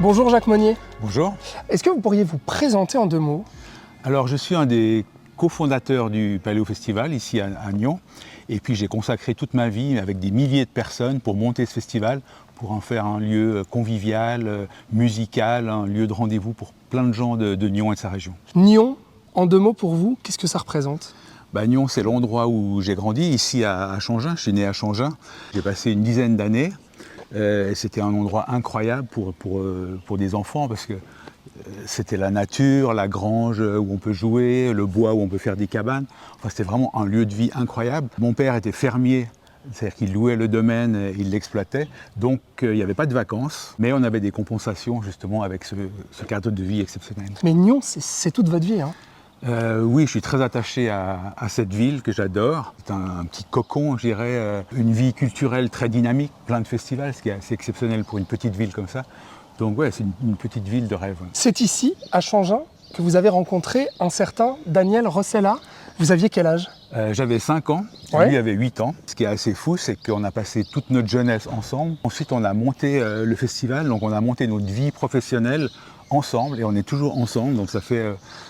Bonjour Jacques Monnier. Bonjour. Est-ce que vous pourriez vous présenter en 2 mots? Alors je suis un des cofondateurs du Paléo Festival ici à Nyon. Et puis j'ai consacré toute ma vie avec des milliers de personnes pour monter ce festival, pour en faire un lieu convivial, musical, un lieu de rendez-vous pour plein de gens de Nyon et de sa région. Nyon, en 2 mots pour vous, qu'est-ce que ça représente? Nyon, c'est l'endroit où j'ai grandi, ici à Changin. Je suis né à Changin. J'ai passé une dizaine d'années. C'était un endroit incroyable pour des enfants parce que c'était la nature, la grange où on peut jouer, le bois où on peut faire des cabanes. Enfin, c'était vraiment un lieu de vie incroyable. Mon père était fermier, c'est-à-dire qu'il louait le domaine, il l'exploitait. Donc il n'y avait pas de vacances, mais on avait des compensations justement avec ce cadre de vie exceptionnel. Mais Nyon, c'est toute votre vie, hein? Oui, je suis très attaché à cette ville que j'adore. C'est un petit cocon, je dirais, une vie culturelle très dynamique, plein de festivals, ce qui est assez exceptionnel pour une petite ville comme ça. Donc ouais, c'est une petite ville de rêve. C'est ici, à Changin, que vous avez rencontré un certain Daniel Rossella. Vous aviez quel âge? J'avais 5 ans, Ouais. lui avait 8 ans. Ce qui est assez fou, c'est qu'on a passé toute notre jeunesse ensemble. Ensuite, on a monté le festival, donc on a monté notre vie professionnelle ensemble et on est toujours ensemble. Donc ça fait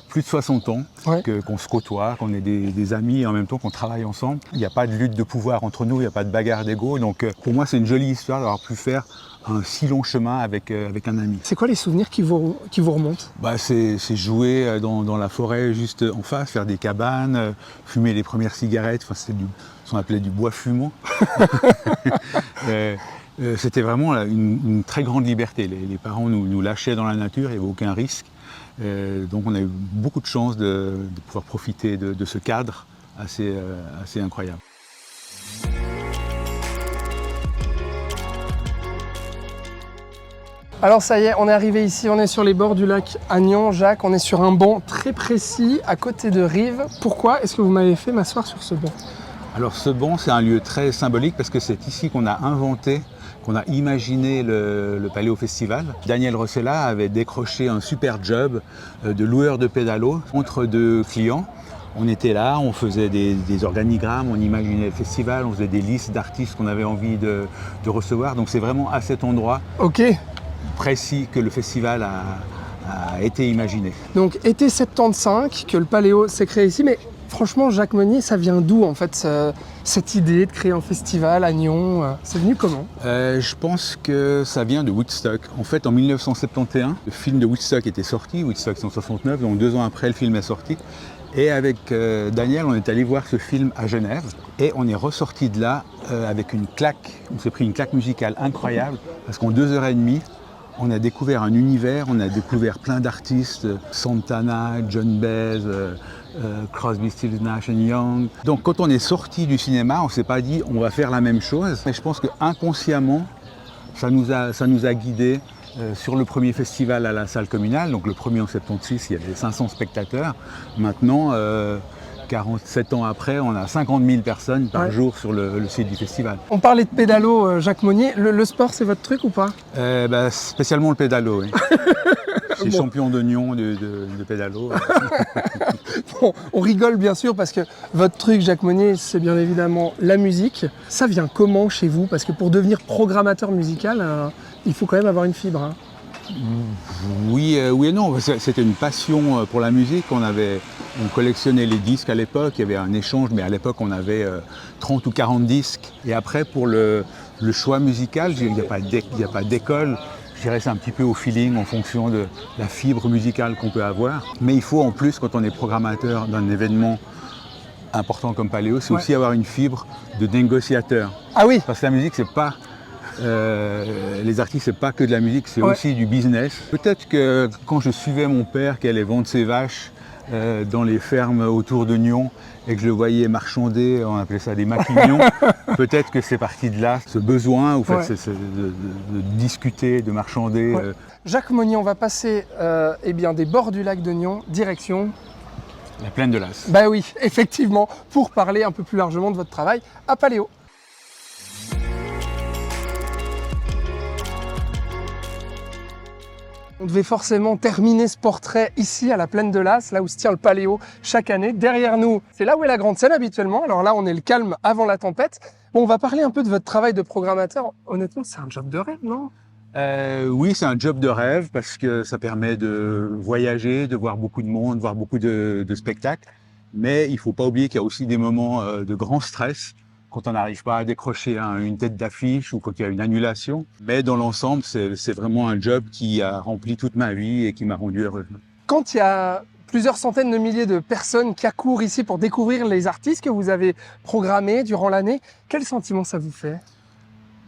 plus de 60 ans Ouais. qu'on se côtoie, qu'on est des amis et en même temps qu'on travaille ensemble. Il n'y a pas de lutte de pouvoir entre nous, il n'y a pas de bagarre d'ego. Donc pour moi, c'est une jolie histoire d'avoir pu faire un si long chemin avec un ami. C'est quoi les souvenirs qui vous remontent? C'est jouer dans la forêt juste en face, faire des cabanes, fumer les premières cigarettes, enfin, c'était ce qu'on appelait du bois fumant. C'était vraiment une très grande liberté. Les parents nous lâchaient dans la nature, il n'y avait aucun risque. Donc on a eu beaucoup de chance de pouvoir profiter de ce cadre assez incroyable. Alors ça y est, on est arrivé ici, on est sur les bords du lac à Nyon. Jacques, on est sur un banc très précis, à côté de Rive. Pourquoi est-ce que vous m'avez fait m'asseoir sur ce banc? Alors ce banc, c'est un lieu très symbolique parce que c'est ici qu'on a inventé, qu'on a imaginé le Paléo Festival. Daniel Rossella avait décroché un super job de loueur de pédalos entre 2 clients. On était là, on faisait des organigrammes, on imaginait le festival, on faisait des listes d'artistes qu'on avait envie de recevoir. Donc c'est vraiment à cet endroit Ok, précis que le festival a été imaginé. donc été 75, que le Paléo s'est créé ici, mais franchement, Jacques Monnier, ça vient d'où en fait cette idée de créer un festival à Nyon? C'est venu comment? Je pense que ça vient de Woodstock. En fait, en 1971, le film de Woodstock était sorti, Woodstock 169, donc 2 ans après, le film est sorti. Et avec Daniel, on est allé voir ce film à Genève et on est ressorti de là avec une claque. On s'est pris une claque musicale incroyable parce qu'en 2h30, on a découvert un univers, on a découvert plein d'artistes, Santana, John Baez, Crosby, Stills, Nash & Young. Donc quand on est sorti du cinéma, on ne s'est pas dit on va faire la même chose. Mais je pense qu'inconsciemment, ça nous a guidés sur le premier festival à la salle communale. Donc le premier en 76, il y avait 500 spectateurs. Maintenant, 47 ans après, on a 50 000 personnes par jour sur le site du festival. On parlait de pédalo, Jacques Monnier. Le sport, c'est votre truc ou pas? Spécialement le pédalo, oui. Je suis Bon. champion de Nyon de pédalo. Bon, on rigole bien sûr parce que votre truc, Jacques Monnier, c'est bien évidemment la musique. Ça vient comment chez vous? Parce que pour devenir programmateur musical, il faut quand même avoir une fibre, hein. Oui et non, c'était une passion pour la musique. On collectionnait les disques à l'époque, il y avait un échange, mais à l'époque on avait 30 ou 40 disques. Et après pour le choix musical, il n'y a pas d'école. Je dirais c'est un petit peu au feeling en fonction de la fibre musicale qu'on peut avoir. Mais il faut en plus, quand on est programmateur d'un événement important comme Paléo, c'est aussi avoir une fibre de négociateur. Ah oui, Parce que la musique, c'est pas... les artistes, c'est pas que de la musique, c'est aussi du business. Peut-être que quand je suivais mon père qui allait vendre ses vaches dans les fermes autour de Nyon et que je le voyais marchander, on appelait ça des maquignons, peut-être que c'est parti de là, ce besoin de discuter, de marchander. Ouais. Jacques Monnier, on va passer des bords du lac de Nyon, direction... La plaine de l'As. Bah oui, effectivement, pour parler un peu plus largement de votre travail à Paléo. On devait forcément terminer ce portrait ici à la plaine de l'As, là où se tient le Paléo chaque année. Derrière nous, c'est là où est la grande scène habituellement. Alors là, on est le calme avant la tempête. Bon, on va parler un peu de votre travail de programmateur. Honnêtement, c'est un job de rêve, non? Oui, c'est un job de rêve parce que ça permet de voyager, de voir beaucoup de monde, voir beaucoup de spectacles. Mais il ne faut pas oublier qu'il y a aussi des moments de grand stress quand on n'arrive pas à décrocher une tête d'affiche ou quand il y a une annulation. Mais dans l'ensemble, c'est vraiment un job qui a rempli toute ma vie et qui m'a rendu heureux. Quand il y a plusieurs centaines de milliers de personnes qui accourent ici pour découvrir les artistes que vous avez programmés durant l'année, quel sentiment ça vous fait?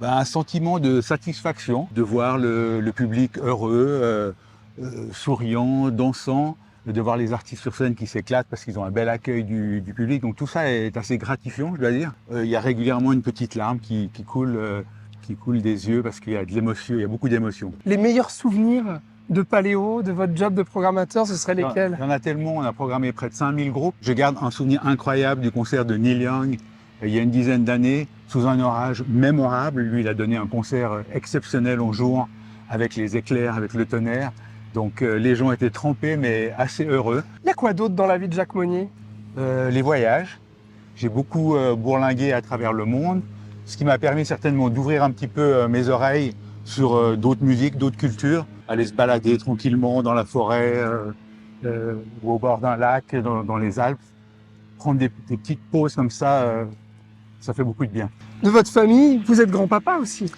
Un sentiment de satisfaction, de voir le public heureux, souriant, dansant, de voir les artistes sur scène qui s'éclatent parce qu'ils ont un bel accueil du public. Donc tout ça est assez gratifiant, je dois dire. Il y a régulièrement une petite larme qui coule des yeux parce qu'il y a de l'émotion, il y a beaucoup d'émotions. Les meilleurs souvenirs de Paléo, de votre job de programmateur, ce seraient lesquels? Il y en a tellement, on a programmé près de 5000 groupes. Je garde un souvenir incroyable du concert de Neil Young il y a une dizaine d'années, sous un orage mémorable. Lui, il a donné un concert exceptionnel en jour, avec les éclairs, avec le tonnerre. Donc les gens étaient trempés, mais assez heureux. Il y a quoi d'autre dans la vie de Jacques Monnier? Les voyages. J'ai beaucoup bourlingué à travers le monde, ce qui m'a permis certainement d'ouvrir un petit peu mes oreilles sur d'autres musiques, d'autres cultures. Aller se balader tranquillement dans la forêt ou au bord d'un lac, dans les Alpes. Prendre des petites pauses comme ça fait beaucoup de bien. De votre famille, vous êtes grand-papa aussi.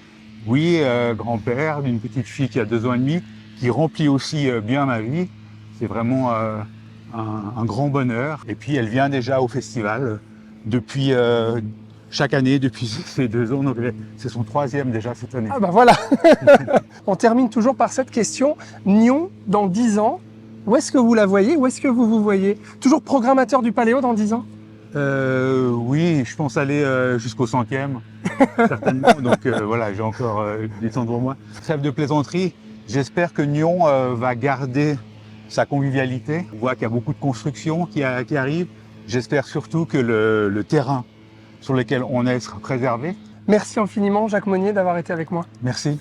Oui, grand-père d'une petite fille qui a 2 ans et demi, qui remplit aussi bien ma vie. C'est vraiment un grand bonheur. Et puis elle vient déjà au festival depuis chaque année, depuis ses 2 ans. Donc c'est son 3e déjà cette année. Ah bah voilà. On termine toujours par cette question. Nyon, dans 10 ans, où est-ce que vous la voyez? Où est-ce que vous vous voyez? Toujours programmateur du Paléo dans 10 ans? Oui, je pense aller jusqu'au 100e, certainement. Donc voilà, j'ai encore du temps devant moi. Trêve de plaisanterie, j'espère que Nyon va garder sa convivialité. On voit qu'il y a beaucoup de constructions qui arrivent. J'espère surtout que le terrain sur lequel on est sera préservé. Merci infiniment, Jacques Monnier, d'avoir été avec moi. Merci.